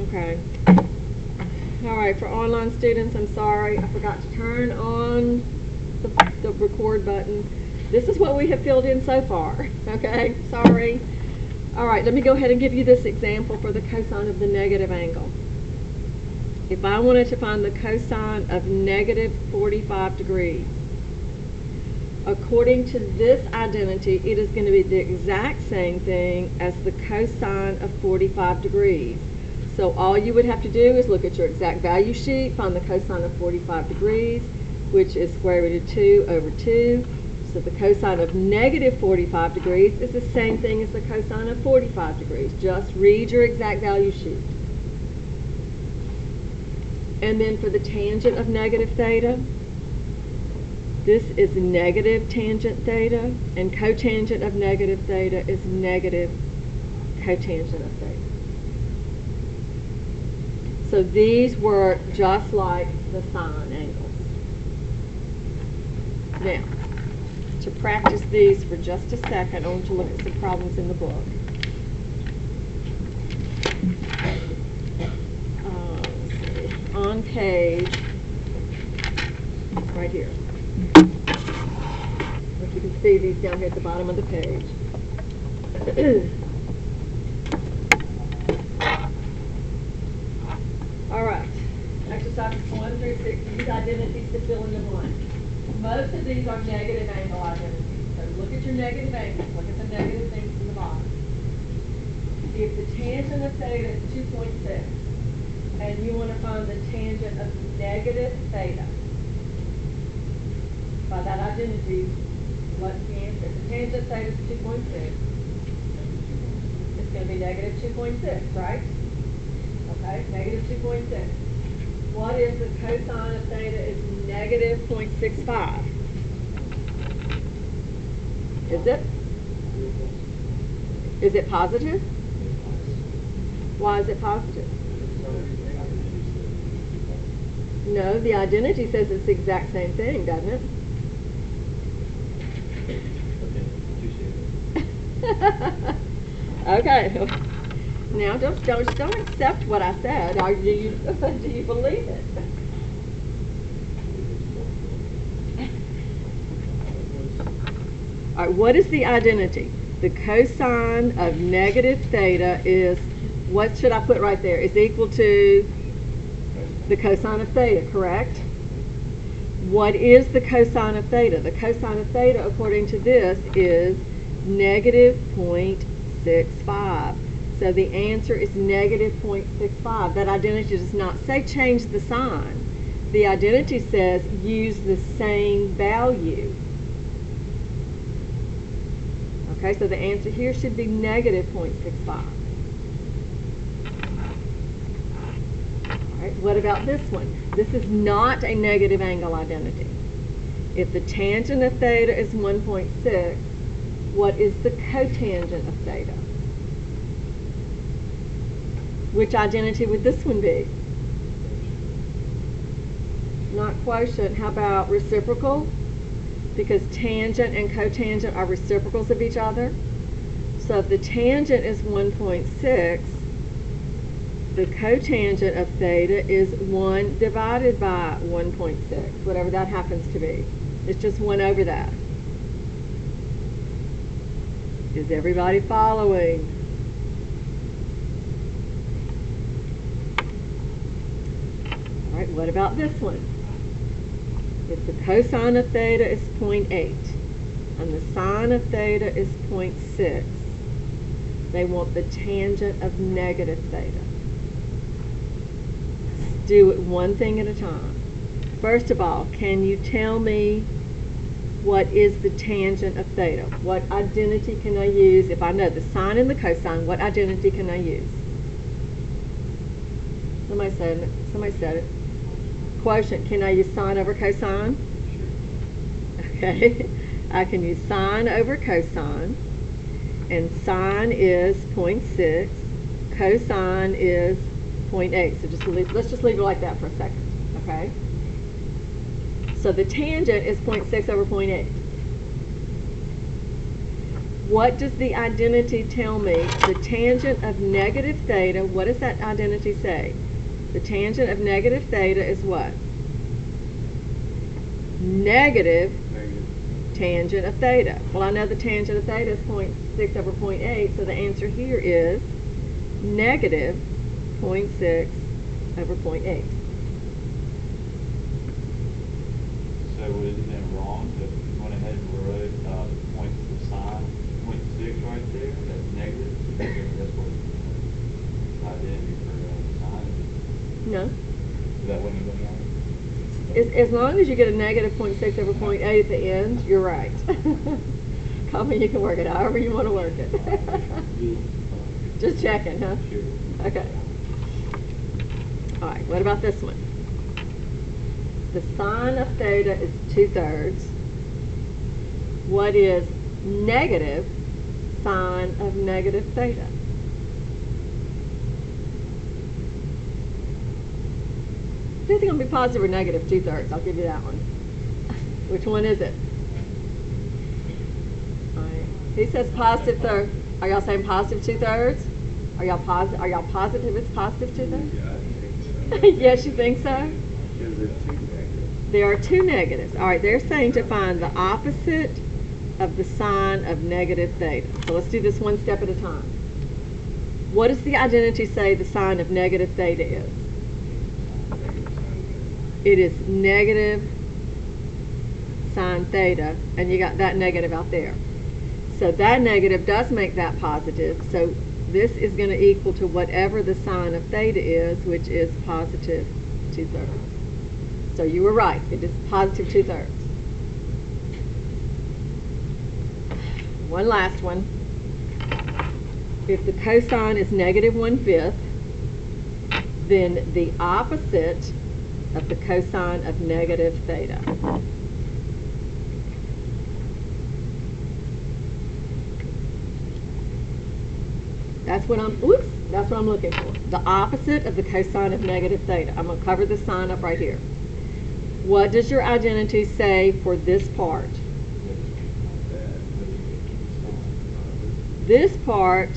Okay. All right, for online students, I'm sorry, I forgot to turn on the record button. This is what we have filled in so far, okay? Sorry. All right, let me go ahead and give you this example for the cosine of the negative angle. If I wanted to find the cosine of negative 45 degrees, according to this identity, it is going to be the exact same thing as the cosine of 45 degrees. So all you would have to do is look at your exact value sheet, find the cosine of 45 degrees, which is square root of 2 over 2. So the cosine of negative 45 degrees is the same thing as the cosine of 45 degrees. Just read your exact value sheet. And then for the tangent of negative theta, this is negative tangent theta, and cotangent of negative theta is negative cotangent of theta. So these work just like the sine angles. Now, to practice these for just a second, I want you to look at some problems in the book. Let's see. On page, right here. If you can see these down here at the bottom of the page. All right, exercises 1 through 6, use identities to fill in the blank. Most of these are negative angle identities. So look at your negative angles, look at the negative things in the bottom. If the tangent of theta is 2.6, and you want to find the tangent of negative theta, by that identity, what's the answer? If the tangent of theta is 2.6, it's going to be negative 2.6, right? Okay, negative 2.6. What if the cosine of theta is negative 0.65? Is it? Is it positive? Why is it positive? No, the identity says it's the exact same thing, doesn't it? Okay. Now, don't accept what I said. Or do you believe it? All right, what is the identity? The cosine of negative theta is, what should I put right there? Is equal to the cosine of theta, correct? What is the cosine of theta? The cosine of theta, according to this, is negative 0.65. So the answer is negative 0.65. That identity does not say change the sign. The identity says use the same value. Okay, so the answer here should be negative 0.65. All right, what about this one? This is not a negative angle identity. If the tangent of theta is 1.6, what is the cotangent of theta? Which identity would this one be? Not quotient. How about reciprocal? Because tangent and cotangent are reciprocals of each other. So if the tangent is 1.6, the cotangent of theta is 1 divided by 1.6, whatever that happens to be. It's just 1 over that. Is everybody following? All right, what about this one? If the cosine of theta is 0.8 and the sine of theta is 0.6, they want the tangent of negative theta. Let's do it one thing at a time. First of all, can you tell me what is the tangent of theta? What identity can I use? If I know the sine and the cosine, what identity can I use? Somebody said it. Somebody said it. Quotient. Can I use sine over cosine? Okay. I can use sine over cosine. And sine is 0.6. Cosine is 0.8. So let's just leave it like that for a second. Okay. So the tangent is 0.6 over 0.8. What does the identity tell me? The tangent of negative theta, what does that identity say? The tangent of negative theta is what? Negative tangent of theta. Well, I know the tangent of theta is 0.6 over 0.8, so the answer here is negative 0.6 over 0.8. So isn't it wrong to went ahead and wrote point the sign 0.6 right there? That's negative. That's what identity for sign. No. Is that what you're looking at? As long as you get a negative 0.6 over 0.8 at the end, you're right. Call me, you can work it however you want to work it. Just checking, huh? Sure. Okay. All right, what about this one? The sine of theta is 2/3. What is negative sine of negative theta? Is it going to be positive or negative 2/3? I'll give you that one. Which one is it? All right. He says positive third. Are y'all saying positive 2/3? Are y'all positive? Are y'all positive it's positive 2/3? Yeah, I think so. Yes, you think so? Because there's two negatives. There are two negatives. All right, they're saying to find the opposite of the sine of negative theta. So let's do this one step at a time. What does the identity say the sine of negative theta is? It is negative sine theta, and you got that negative out there. So that negative does make that positive, so this is going to equal to whatever the sine of theta is, which is positive 2/3. So you were right, it is positive 2/3. One last one. If the cosine is negative 1/5, then the opposite of the cosine of negative theta. That's what I'm looking for. The opposite of the cosine of negative theta. I'm going to cover the sign up right here. What does your identity say for this part? This part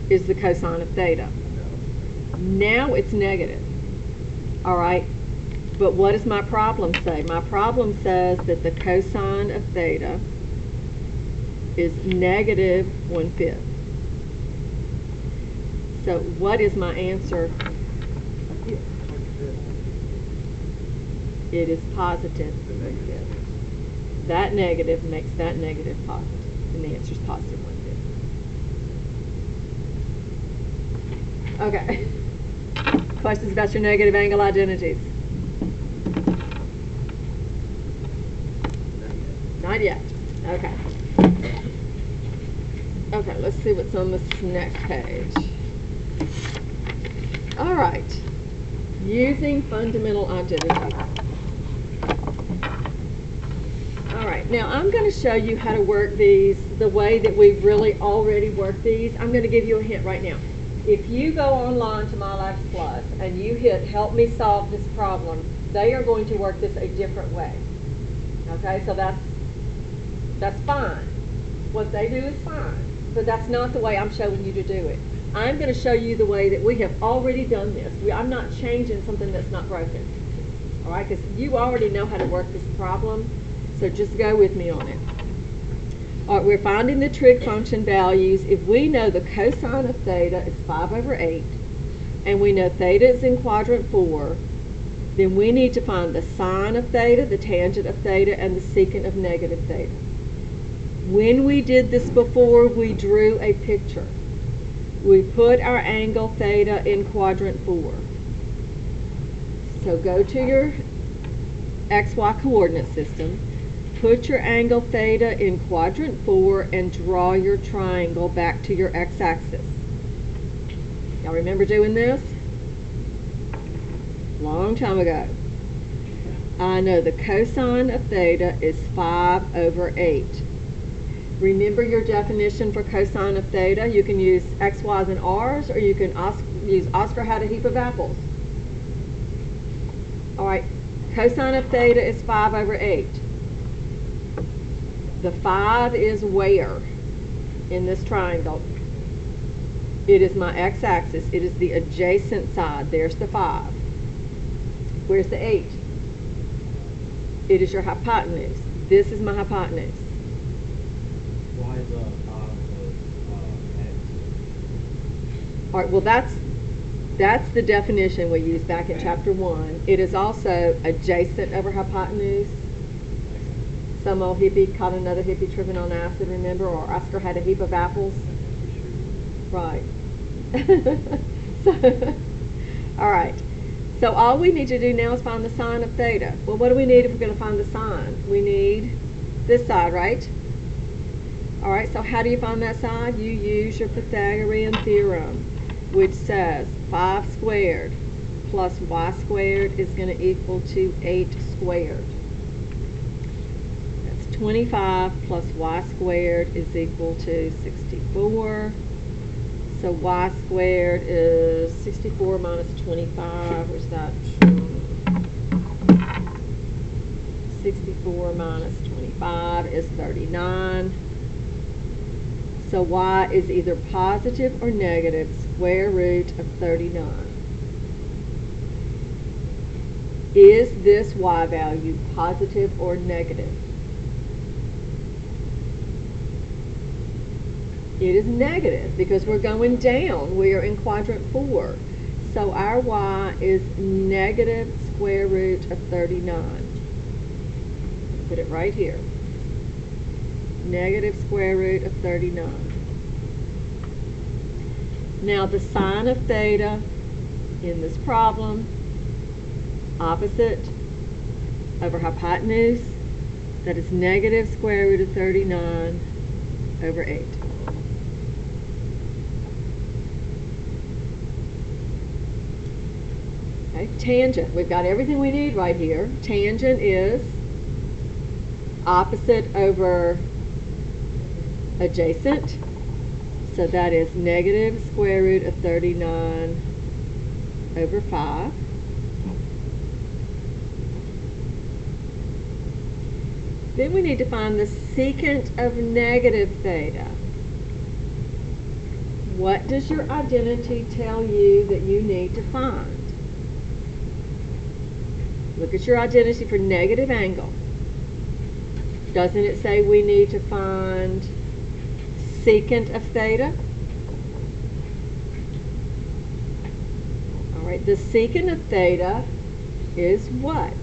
is the cosine of theta. Now it's negative. All right, but what does my problem say? My problem says that the cosine of theta is negative 1/5. So what is my answer? It is positive 1/5. That negative makes that negative positive, and the answer is positive 1/5. Okay. Questions about your negative angle identities? Not yet. Okay. Okay, let's see what's on this next page. All right. Using fundamental identities. All right, now I'm going to show you how to work these the way that we've really already worked these. I'm going to give you a hint right now. If you go online to MyLabs Plus and you hit help me solve this problem, they are going to work this a different way. Okay, so that's fine. What they do is fine, but that's not the way I'm showing you to do it. I'm going to show you the way that we have already done this. I'm not changing something that's not broken. All right, because you already know how to work this problem, so just go with me on it. All right, we're finding the trig function values. If we know the cosine of theta is 5/8, and we know theta is in quadrant 4, then we need to find the sine of theta, the tangent of theta, and the secant of negative theta. When we did this before, we drew a picture. We put our angle theta in quadrant 4. So go to your XY coordinate system. Put your angle theta in quadrant 4 and draw your triangle back to your x-axis. Y'all remember doing this? Long time ago. I know the cosine of theta is 5/8. Remember your definition for cosine of theta? You can use x, y's, and r's, or you can use Oscar had a heap of apples. All right, cosine of theta is 5/8. The 5 is where in this triangle? It is my x-axis. It is the adjacent side. There's the 5. Where's the 8? It is your hypotenuse. This is my hypotenuse. Why is 5 X? All right, well, that's the definition we used back in chapter 1. It is also adjacent over hypotenuse. Some old hippie caught another hippie tripping on acid, remember? Or Oscar had a heap of apples. Right. So, all right. So all we need to do now is find the sine of theta. Well, what do we need if we're going to find the sine? We need this side, right? All right, so how do you find that side? You use your Pythagorean theorem, which says 5 squared plus y squared is going to equal to 8 squared. That's 25 plus y squared is equal to 64. So y squared is 64 minus 25, which is that 64 minus 25 is 39. So y is either positive or negative square root of 39. Is this y value positive or negative? It is negative because we're going down. We are in quadrant 4. So our y is negative square root of 39. Put it right here. Negative square root of 39. Now the sine of theta in this problem, opposite over hypotenuse, that is negative square root of 39 over 8. Okay, tangent. We've got everything we need right here. Tangent is opposite over adjacent. So that is negative square root of 39 over 5. Then we need to find the secant of negative theta. What does your identity tell you that you need to find? Look at your identity for negative angle. Doesn't it say we need to find secant of theta? All right, the secant of theta is what?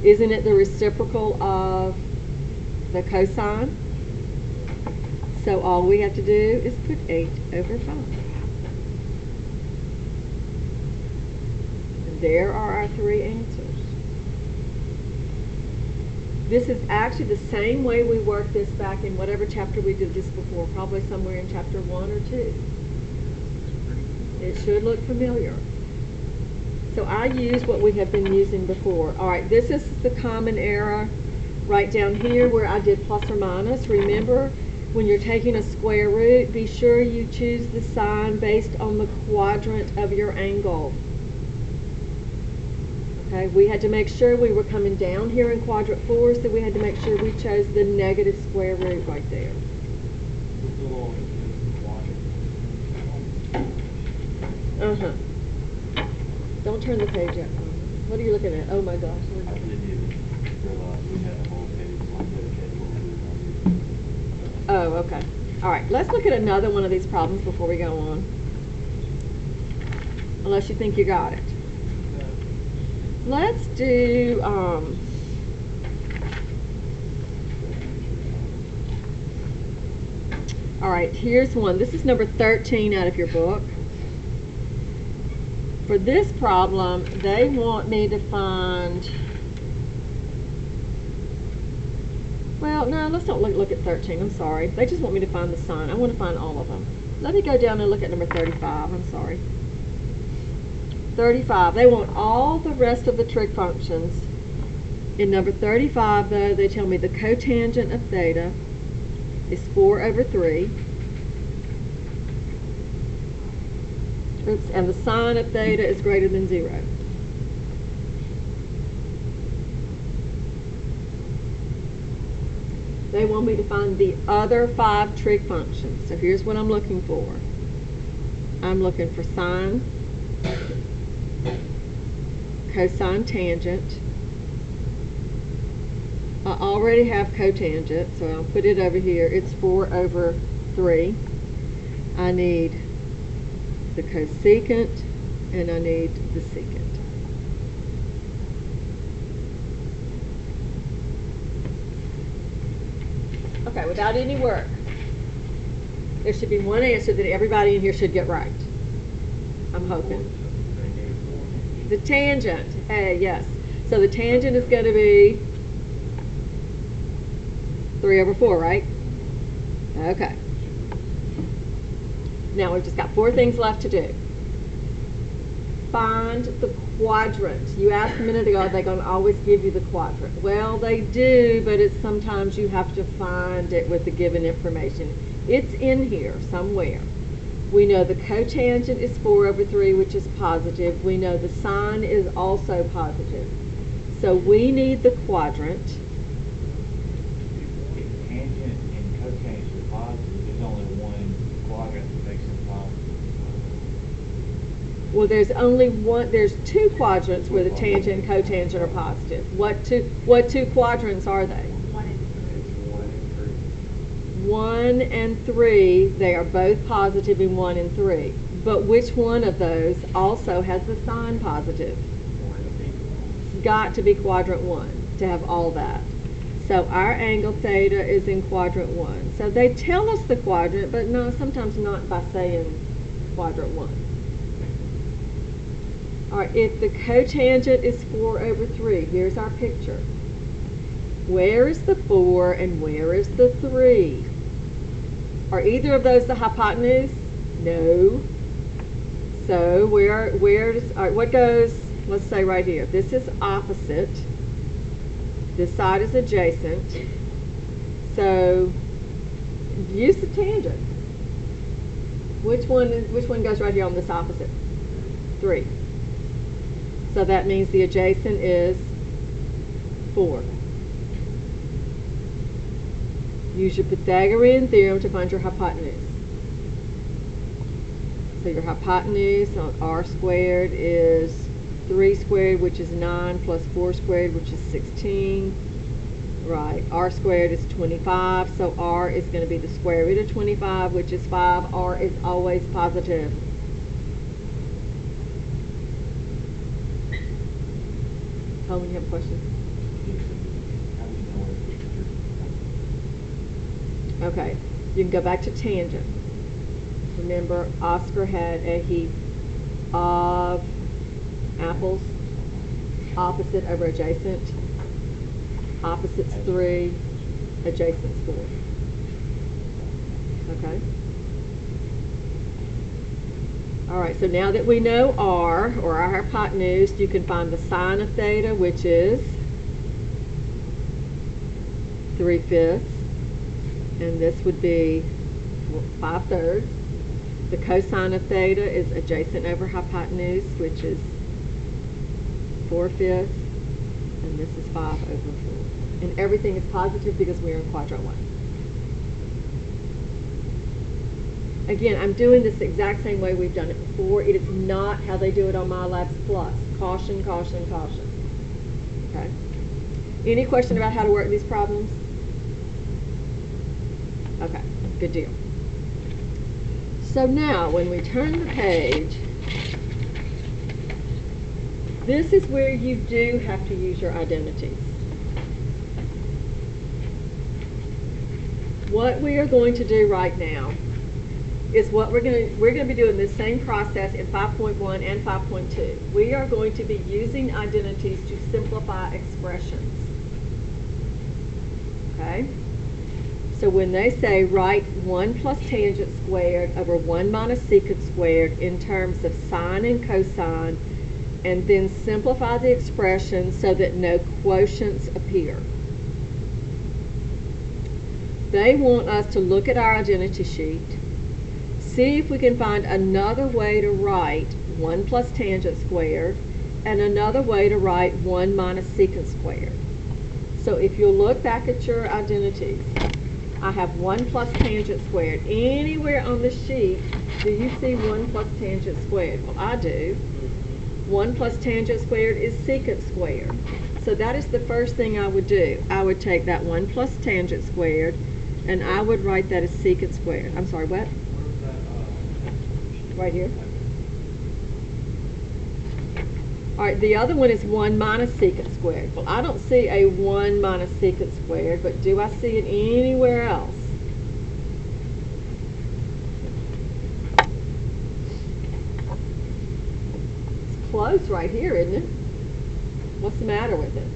Isn't it the reciprocal of the cosine? So all we have to do is put 8 over 5. And there are our 3 answers. This is actually the same way we worked this back in whatever chapter we did this before, probably somewhere in chapter 1 or 2. It should look familiar. So I use what we have been using before. All right, this is the common error right down here where I did plus or minus. Remember, when you're taking a square root, be sure you choose the sign based on the quadrant of your angle. Okay, we had to make sure we were coming down here in quadrant 4, so we had to make sure we chose the negative square root right there. Uh-huh. Don't turn the page up. What are you looking at? Oh my gosh. I didn't even realize we had a whole page like dedicated. Oh, okay. All right, let's look at another one of these problems before we go on. Unless you think you got it. Let's do, all right, here's one. This is number 13 out of your book. For this problem, they want me to find, well, no, let's not look at 13. I'm sorry. They just want me to find the sine. I want to find all of them. Let me go down and look at number 35. I'm sorry. 35. They want all the rest of the trig functions. In number 35, though, they tell me the cotangent of theta is 4 over 3. Oops, and the sine of theta is greater than 0. They want me to find the other 5 trig functions. So here's what I'm looking for. I'm looking for sine, cosine, tangent. I already have cotangent, so I'll put it over here. It's 4/3. I need the cosecant, and I need the secant. Okay, without any work, there should be one answer that everybody in here should get right. I'm hoping. The tangent. Hey, yes. So the tangent is going to be 3/4, right? Okay. Now we've just got 4 things left to do. Find the quadrant. You asked a minute ago, are they going to always give you the quadrant? Well, they do, but it's sometimes you have to find it with the given information. It's in here somewhere. We know the cotangent is 4/3, which is positive. We know the sine is also positive. So we need the quadrant. If tangent and cotangent are positive, there's only one quadrant that makes them positive. Well, there's 2 quadrants where the tangent and cotangent are positive. What two quadrants are they? 1 and 3, they are both positive in 1 and 3. But which one of those also has the sign positive? It's got to be quadrant 1 to have all that. So our angle theta is in quadrant 1. So they tell us the quadrant, but no, sometimes not by saying quadrant 1. All right, if the cotangent is 4/3, here's our picture. Where is the 4 and where is the 3? Are either of those the hypotenuse? No. So where does, all right, what goes, let's say right here, this is opposite. This side is adjacent. So use the tangent. Which one goes right here on this opposite? 3. So that means the adjacent is 4. Use your Pythagorean theorem to find your hypotenuse. So your hypotenuse on r squared is 3 squared, which is 9, plus 4 squared, which is 16. Right, r squared is 25, so r is going to be the square root of 25, which is 5. R is always positive. Coleman, you have a question? Okay, you can go back to tangent. Remember, Oscar had a heap of apples, opposite over adjacent. Opposite's 3, adjacent's 4. Okay? All right, so now that we know r, or our hypotenuse, you can find the sine of theta, which is 3/5, and this would be 5/3. The cosine of theta is adjacent over hypotenuse, which is 4/5, and this is 5/4. And everything is positive because we're in quadrant 1. Again, I'm doing this the exact same way we've done it before. It is not how they do it on MyLabs Plus. Caution, caution, caution. Okay? Any question about how to work these problems? Okay, good deal. So now, when we turn the page, this is where you do have to use your identities. What we are going to do right now is what we're going to be doing this same process in 5.1 and 5.2. We are going to be using identities to simplify expressions. Okay? So when they say write 1 plus tangent squared over 1 minus secant squared in terms of sine and cosine, and then simplify the expression so that no quotients appear. They want us to look at our identity sheet, see if we can find another way to write 1 plus tangent squared and another way to write 1 minus secant squared. So if you'll look back at your identities, I have 1 plus tangent squared. Anywhere on the sheet, do you see 1 plus tangent squared? Well, I do. 1 plus tangent squared is secant squared. So that is the first thing I would do. I would take that 1 plus tangent squared, and I would write that as secant squared. I'm sorry, what? Where's that? Right here. All right, the other one is 1 minus secant squared. Well, I don't see a 1 minus secant squared, but do I see it anywhere else? It's close right here, isn't it? What's the matter with it?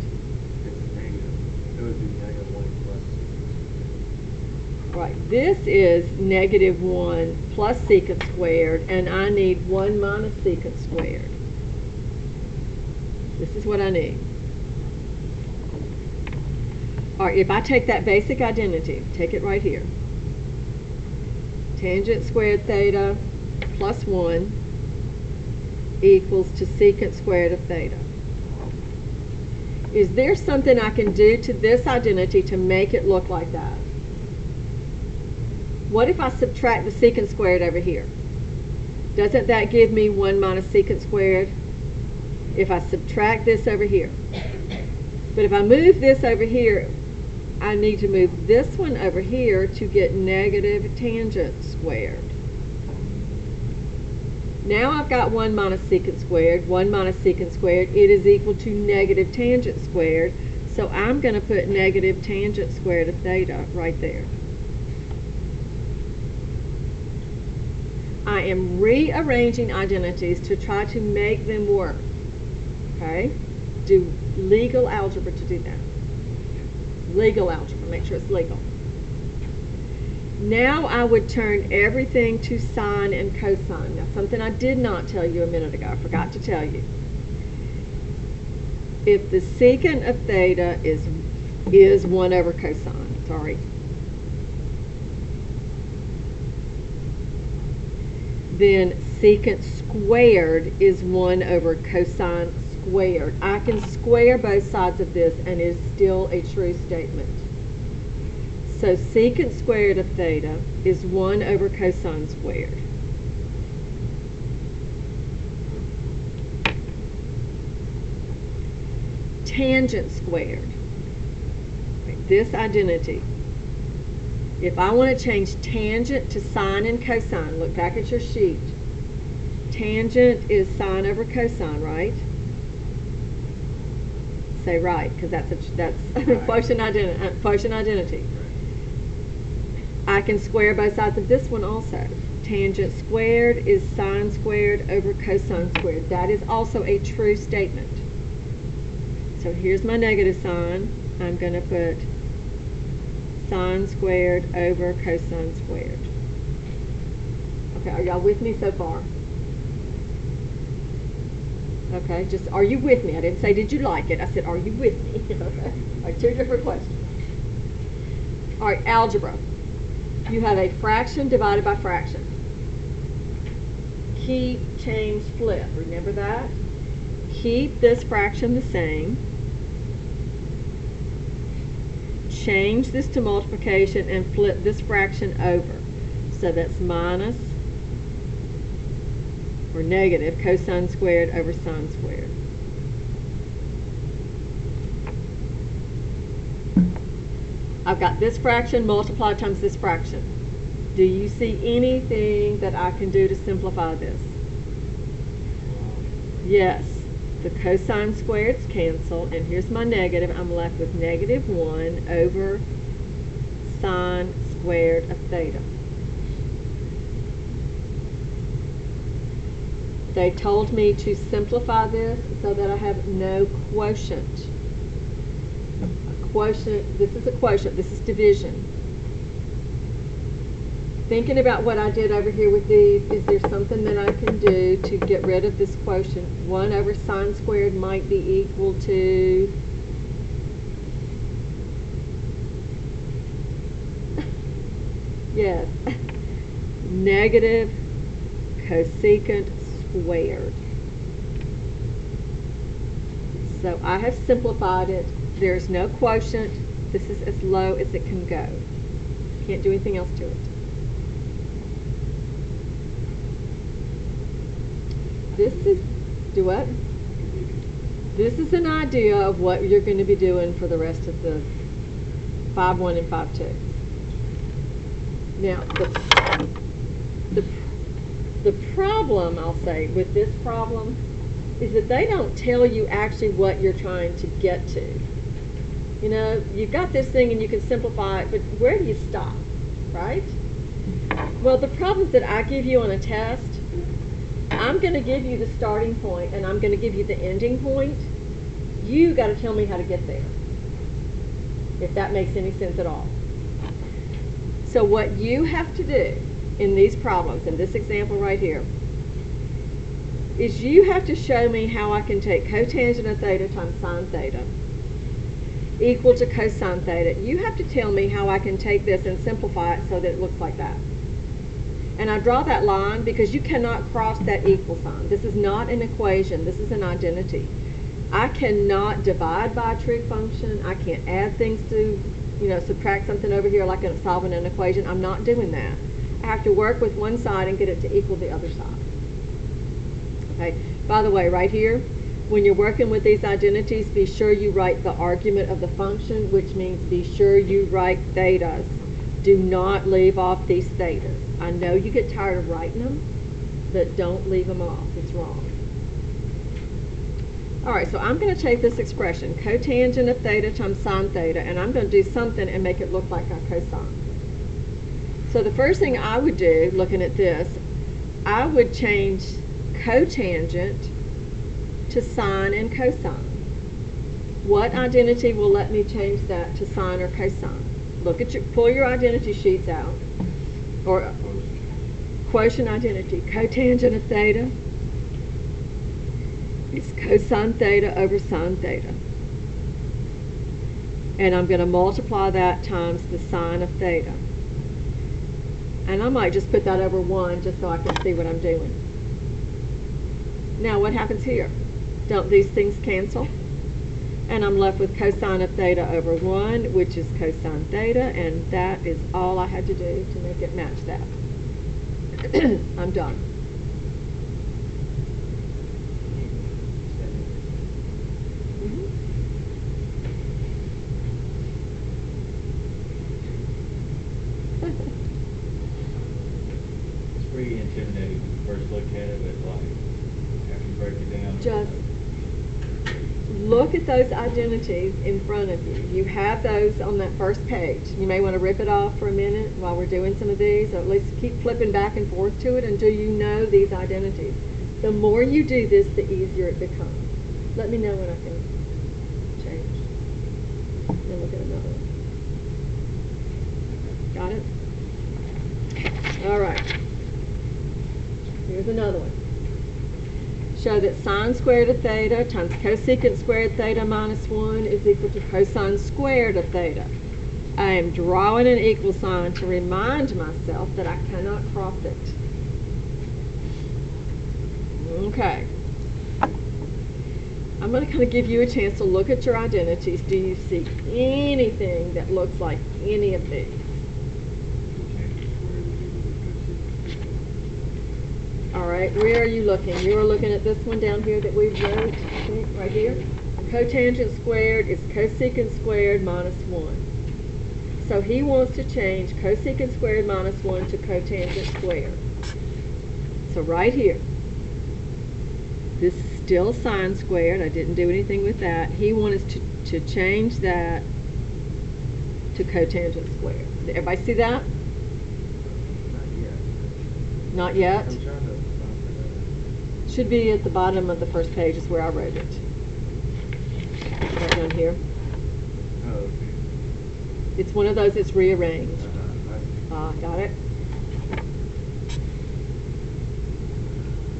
It's negative. It would be negative 1 plus. Right, this is negative 1 plus secant squared, and I need 1 minus secant squared. This is what I need. All right, if I take that basic identity, take it right here. Tangent squared theta plus 1 equals to secant squared of theta. Is there something I can do to this identity to make it look like that? What if I subtract the secant squared over here? Doesn't that give me 1 minus secant squared? If I subtract this over here. But if I move this over here, I need to move this one over here to get negative tangent squared. Now I've got 1 minus secant squared. 1 minus secant squared, it is equal to negative tangent squared. So I'm going to put negative tangent squared of theta right there. I am rearranging identities to try to make them work. Okay? Do legal algebra to do that. Legal algebra, make sure it's legal. Now I would turn everything to sine and cosine. Now something I did not tell you a minute ago, I forgot to tell you. If the secant of theta is 1 over cosine, sorry. Then secant squared is 1 over cosine squared. I can square both sides of this and it is still a true statement. So secant squared of theta is 1 over cosine squared. Tangent squared. This identity. If I want to change tangent to sine and cosine, look back at your sheet. Tangent is sine over cosine, right? Say right, because that's Right. quotient identity. I can square both sides of this one also. Tangent squared is sine squared over cosine squared. That is also a true statement. So here's my negative sign. I'm going to put sine squared over cosine squared. Okay, are y'all with me so far? Okay, just are you with me? I didn't say did you like it. I said are you with me? Okay, all right, 2 different questions. All right, algebra. You have a fraction divided by fraction. Keep, change, flip. Remember that? Keep this fraction the same. Change this to multiplication and flip this fraction over. So that's minus or negative cosine squared over sine squared. I've got this fraction multiplied times this fraction. Do you see anything that I can do to simplify this? Yes. The cosine squareds cancel, and here's my negative. I'm left with negative 1 over sine squared of theta. They told me to simplify this so that I have no quotient. A quotient, this is a quotient, this is division. Thinking about what I did over here with these, is there something that I can do to get rid of this quotient? 1 over sine squared might be equal to yes, negative cosecant squared. So I have simplified it. There's no quotient. This is as low as it can go. Can't do anything else to it. This is, do what? This is an idea of what you're going to be doing for the rest of the 5-1 and 5-2. Now, the problem, I'll say, with this problem is that they don't tell you actually what you're trying to get to. You know, you've got this thing and you can simplify it, but where do you stop, right? Well, the problems that I give you on a test, I'm going to give you the starting point and I'm going to give you the ending point. You got to tell me how to get there, if that makes any sense at all. So what you have to do in these problems, in this example right here, is you have to show me how I can take cotangent of theta times sine theta equal to cosine theta. You have to tell me how I can take this and simplify it so that it looks like that. And I draw that line because you cannot cross that equal sign. This is not an equation. This is an identity. I cannot divide by a trig function. I can't add things to, you know, subtract something over here like I'm solving an equation. I'm not doing that. I have to work with one side and get it to equal the other side. Okay. By the way, right here, when you're working with these identities, be sure you write the argument of the function, which means be sure you write thetas. Do not leave off these thetas. I know you get tired of writing them, but don't leave them off. It's wrong. All right, so I'm going to take this expression, cotangent of theta times sine theta, and I'm going to do something and make it look like a cosine. So the first thing I would do, looking at this, I would change cotangent to sine and cosine. What identity will let me change that to sine or cosine? Look at your, pull your identity sheets out, or quotient identity. Cotangent of theta is cosine theta over sine theta. And I'm going to multiply that times the sine of theta. And I might just put that over 1 just so I can see what I'm doing. Now what happens here? Don't these things cancel? And I'm left with cosine of theta over 1, which is cosine theta, and that is all I had to do to make it match that. I'm done. It's pretty intimidating when you first look at it, but like after you break it down. Just look at those identities in front of you. You have those on that first page. You may want to rip it off for a minute while we're doing some of these, or at least keep flipping back and forth to it until you know these identities. The more you do this, the easier it becomes. Let me know when I can change. Then look at another one. Got it? All right. Here's another one. Show that sine squared of theta times cosecant squared theta minus 1 is equal to cosine squared of theta. I am drawing an equal sign to remind myself that I cannot cross it. Okay. I'm going to kind of give you a chance to look at your identities. Do you see anything that looks like any of these? All right, where are you looking? You're looking at this one down here that we wrote, I think, right here. Cotangent squared is cosecant squared minus 1. So he wants to change cosecant squared minus 1 to cotangent squared. So right here, this is still sine squared. I didn't do anything with that. He wants to change that to cotangent squared. Did everybody see that? Not yet? I'm trying to Should be at the bottom of the first page is where I wrote it. Right down here. Oh, okay. It's one of those that's rearranged. I Got it?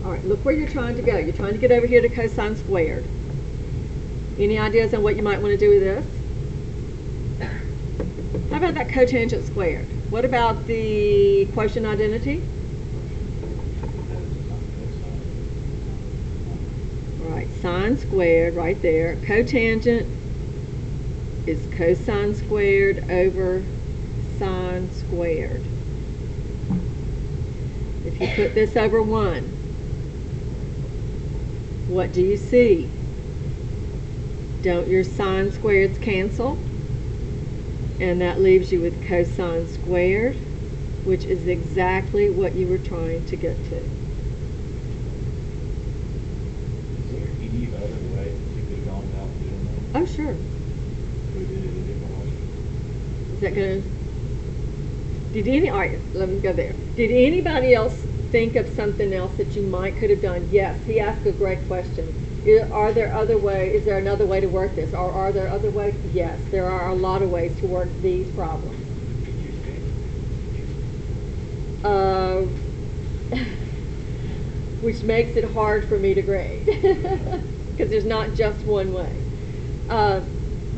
All right, look where you're trying to go. You're trying to get over here to cosine squared. Any ideas on what you might want to do with this? How about that cotangent squared? What about the quotient identity? Sine squared right there. Cotangent is cosine squared over sine squared. If you put this over 1, what do you see? Don't your sine squareds cancel? And that leaves you with cosine squared, which is exactly what you were trying to get to. Is there any other way that you could have gone about doing that? Oh, sure. We did it a different way. Is that going to... all right, let me go there. Did anybody else think of something else that you might could have done? Yes, he asked a great question. Are there other ways? Is there another way to work this? Or are there other ways? Yes, there are a lot of ways to work these problems. Which makes it hard for me to grade because there's not just one way.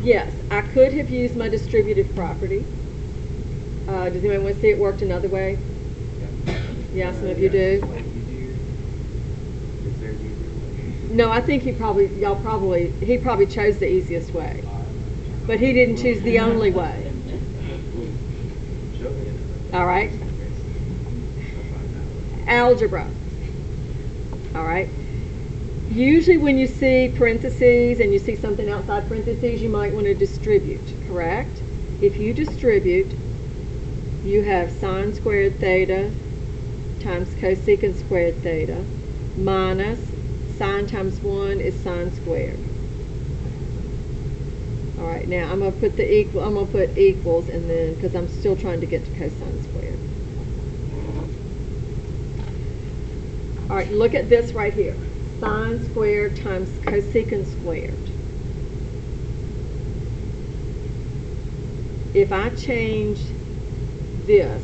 Yes, I could have used my distributive property. Does anyone want to see it worked another way? Yeah, some of you do. No, I think he probably chose the easiest way, but he didn't choose the only way. All right. Algebra. All right. Usually when you see parentheses and you see something outside parentheses, you might want to distribute, correct? If you distribute, you have sine squared theta times cosecant squared theta minus sine times 1 is sine squared. All right, now I'm going to put I'm going to put equals, and then because I'm still trying to get to cosine squared. All right, look at this right here. Sine squared times cosecant squared. If I change this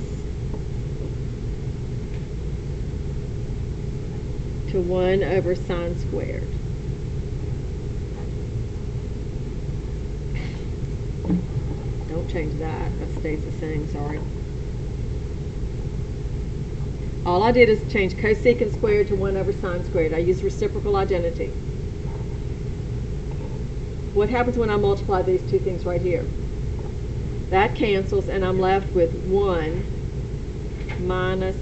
to 1 over sine squared, don't change that. That stays the same, sorry. All I did is change cosecant squared to 1 over sine squared. I used reciprocal identity. What happens when I multiply these two things right here? That cancels, and I'm left with 1 minus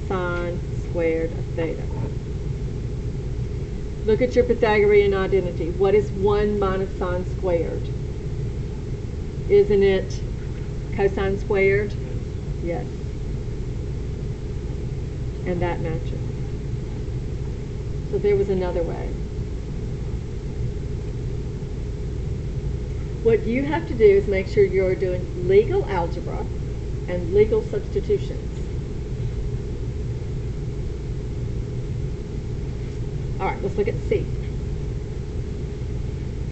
sine squared of theta. Look at your Pythagorean identity. What is 1 minus sine squared? Isn't it cosine squared? Yes. And that matches. So there was another way. What you have to do is make sure you're doing legal algebra and legal substitutions. All right, let's look at C.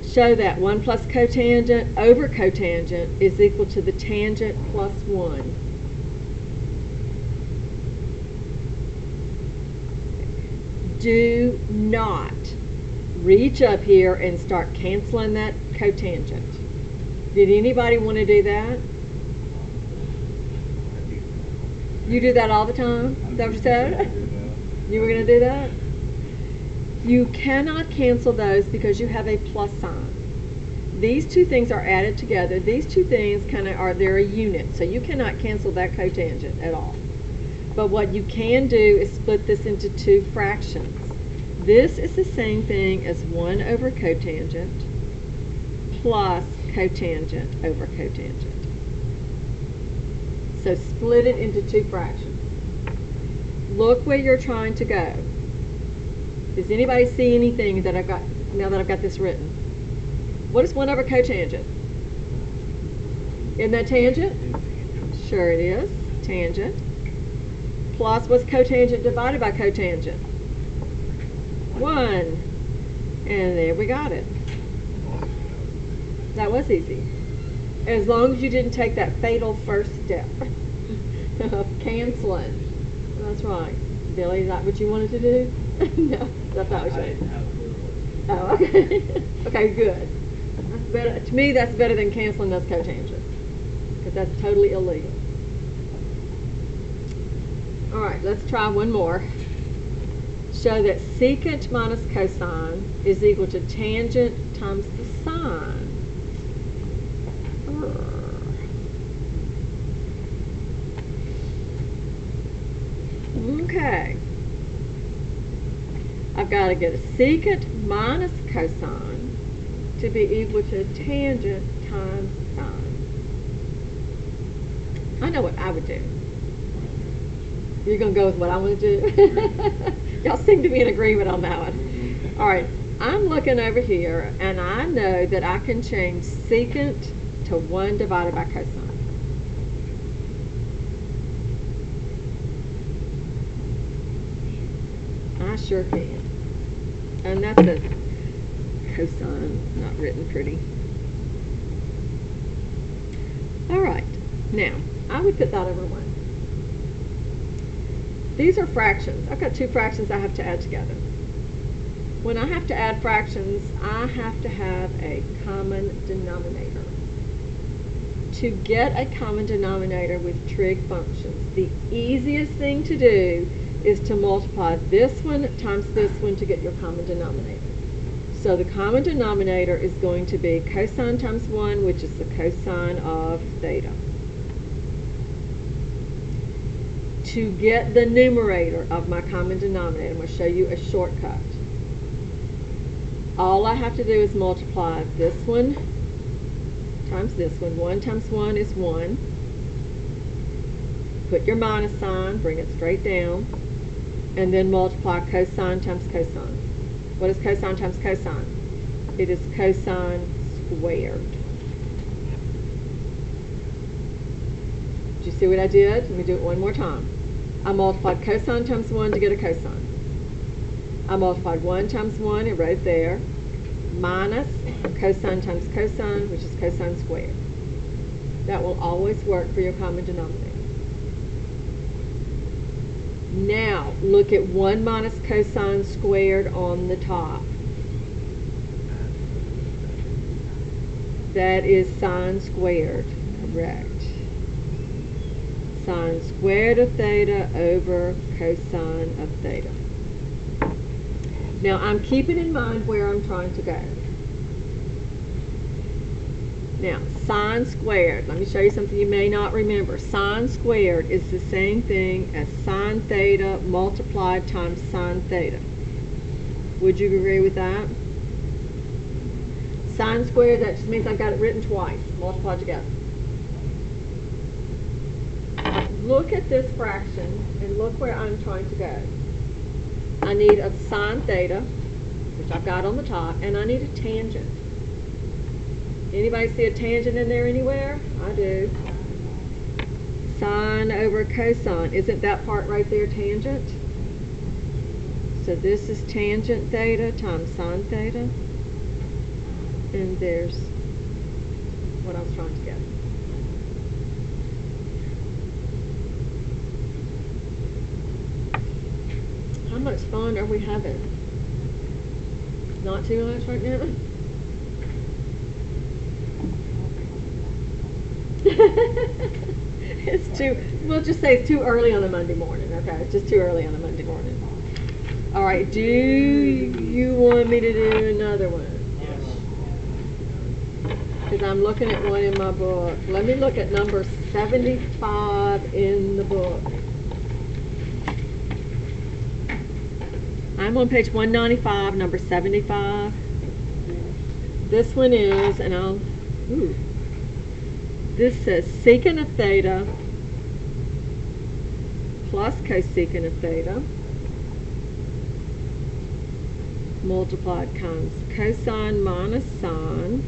Show that 1 plus cotangent over cotangent is equal to the tangent plus 1. Do not reach up here and start canceling that cotangent. Did anybody want to do that? You do that all the time? Is that what you said? You were going to do that? You cannot cancel those because you have a plus sign. These two things are added together. These two things they're a unit, so you cannot cancel that cotangent at all. But what you can do is split this into two fractions. This is the same thing as 1 over cotangent plus cotangent over cotangent. So split it into two fractions. Look where you're trying to go. Does anybody see anything that I've got now that I've got this written? What is 1 over cotangent? Isn't that tangent? Sure it is. Tangent. Plus, what's cotangent divided by cotangent? 1. And there we got it. That was easy. As long as you didn't take that fatal first step of canceling. That's right. Billy, is that what you wanted to do? No, that's not what you wanted. Oh, okay. Okay, good. That's better. To me, that's better than canceling those cotangents, because that's totally illegal. All right, let's try one more. Show that secant minus cosine is equal to tangent times the sine. Okay. I've got to get a secant minus cosine to be equal to tangent times sine. I know what I would do. You're going to go with what I want to do? Y'all seem to be in agreement on that one. All right. I'm looking over here, and I know that I can change secant to 1 divided by cosine. I sure can. And that's a cosine, not written pretty. All right. Now, I would put that over 1. These are fractions. I've got 2 fractions I have to add together. When I have to add fractions, I have to have a common denominator. To get a common denominator with trig functions, the easiest thing to do is to multiply this one times this one to get your common denominator. So the common denominator is going to be cosine times 1, which is the cosine of theta. To get the numerator of my common denominator, I'm going to show you a shortcut. All I have to do is multiply this one times this one. 1 times 1 is 1. Put your minus sign, bring it straight down, and then multiply cosine times cosine. What is cosine times cosine? It is cosine squared. Did you see what I did? Let me do it one more time. I multiplied cosine times 1 to get a cosine. I multiplied 1 times 1, and right there, minus cosine times cosine, which is cosine squared. That will always work for your common denominator. Now, look at 1 minus cosine squared on the top. That is sine squared, correct. Sine squared of theta over cosine of theta. Now, I'm keeping in mind where I'm trying to go. Now, sine squared, let me show you something you may not remember. Sine squared is the same thing as sine theta multiplied times sine theta. Would you agree with that? Sine squared, that just means I've got it written twice, multiplied together. Look at this fraction and look where I'm trying to go. I need a sine theta, which I've got on the top, and I need a tangent. Anybody see a tangent in there anywhere? I do. Sine over cosine. Isn't that part right there tangent? So this is tangent theta times sine theta. And there's what I was trying to get. How much fun are we having? Not too much right now? It's too, we'll just say it's too early on a Monday morning, okay? It's just too early on a Monday morning. All right, do you want me to do another one? Yes. Because I'm looking at one in my book. Let me look at number 75 in the book. I'm on page 195, number 75. This one is, and I'll, this says secant of theta plus cosecant of theta multiplied times cosine minus sine.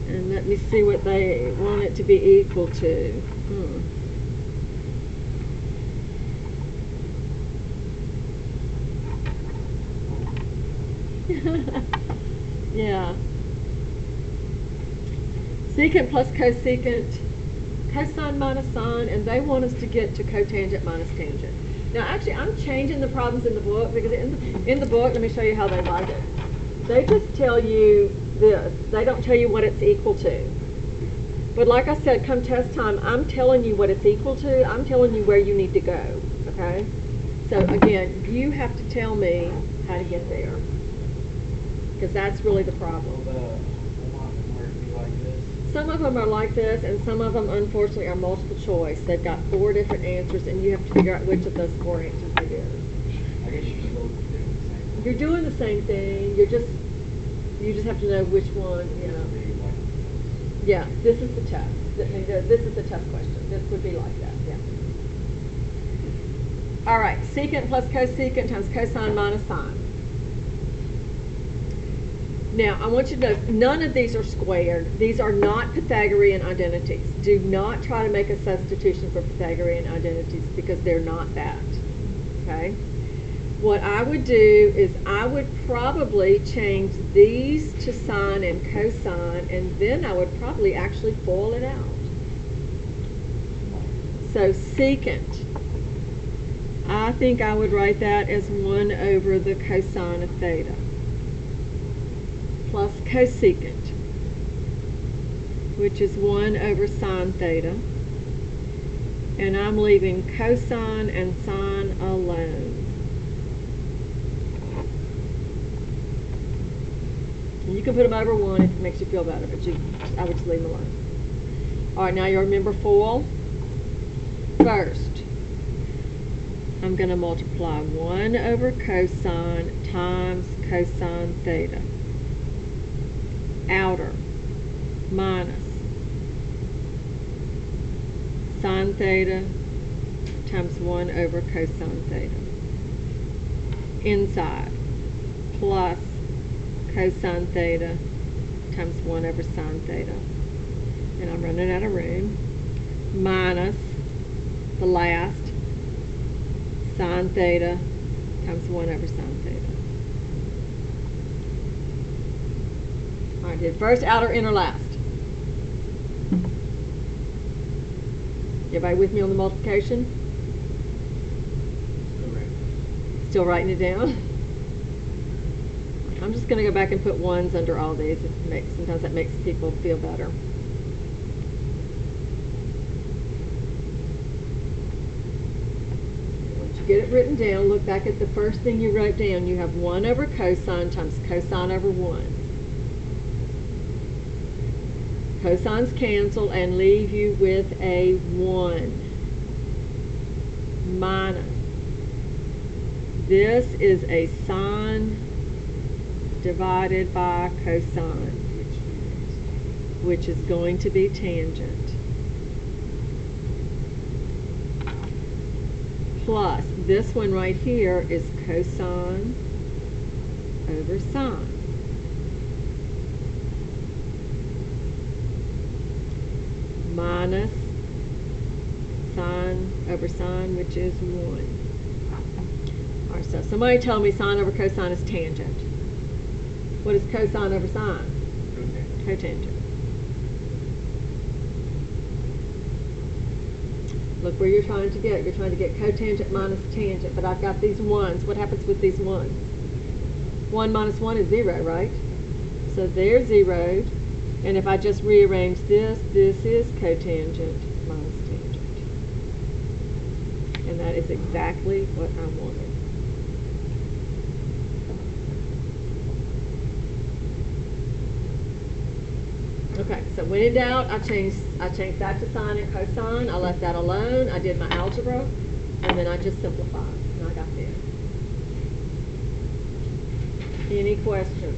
And let me see what they want it to be equal to. Yeah. Secant plus cosecant, cosine minus sine, and they want us to get to cotangent minus tangent. Now, actually, I'm changing the problems in the book because in the book, let me show you how they write it. They just tell you this. They don't tell you what it's equal to. But like I said, come test time, I'm telling you what it's equal to. I'm telling you where you need to go, okay? So, again, you have to tell me how to get there because that's really the problem. Will the mark be like this? Some of them are like this, and some of them, unfortunately, are multiple choice. They've got 4 different answers, and you have to figure out which of those 4 answers it is. I guess you're still doing the same thing. You're doing the same thing. You just have to know which one. You know. Yeah, this is the test. This is the test question. This would be like that. Yeah. All right. Secant plus cosecant times cosine minus sine. Now, I want you to know, none of these are squared. These are not Pythagorean identities. Do not try to make a substitution for Pythagorean identities because they're not that. Okay? What I would do is I would probably change these to sine and cosine, and then I would probably actually FOIL it out. So secant, I think I would write that as 1 over the cosine of theta, plus cosecant, which is 1 over sine theta, and I'm leaving cosine and sine alone. And you can put them over 1 if it makes you feel better, but I would just leave them alone. All right, now you remember FOIL. First, I'm going to multiply 1 over cosine times cosine theta. Outer minus sine theta times 1 over cosine theta. Inside plus cosine theta times 1 over sine theta. And I'm running out of room. Minus the last sine theta times 1 over sine theta. All right, did first, outer, inner, last. Everybody with me on the multiplication? Still writing it down? I'm just going to go back and put 1s under all these. Sometimes that makes people feel better. Once you get it written down, look back at the first thing you wrote down. You have 1 over cosine times cosine over 1. Cosines cancel and leave you with a 1 minus. This is a sine divided by cosine, which is going to be tangent. Plus, this one right here is cosine over sine. Minus sine over sine, which is 1. All right, so somebody tell me sine over cosine is tangent. What is cosine over sine? Cotangent. Look where you're trying to get. You're trying to get cotangent minus tangent, but I've got these 1s. What happens with these 1s? 1 minus 1 is 0, right? So they're zeroed. And if I just rearrange this, this is cotangent minus tangent. And that is exactly what I wanted. Okay, so when in doubt, I changed that to sine and cosine. I left that alone. I did my algebra, and then I just simplified, and I got there. Any questions?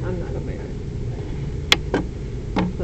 I'm not going to make it.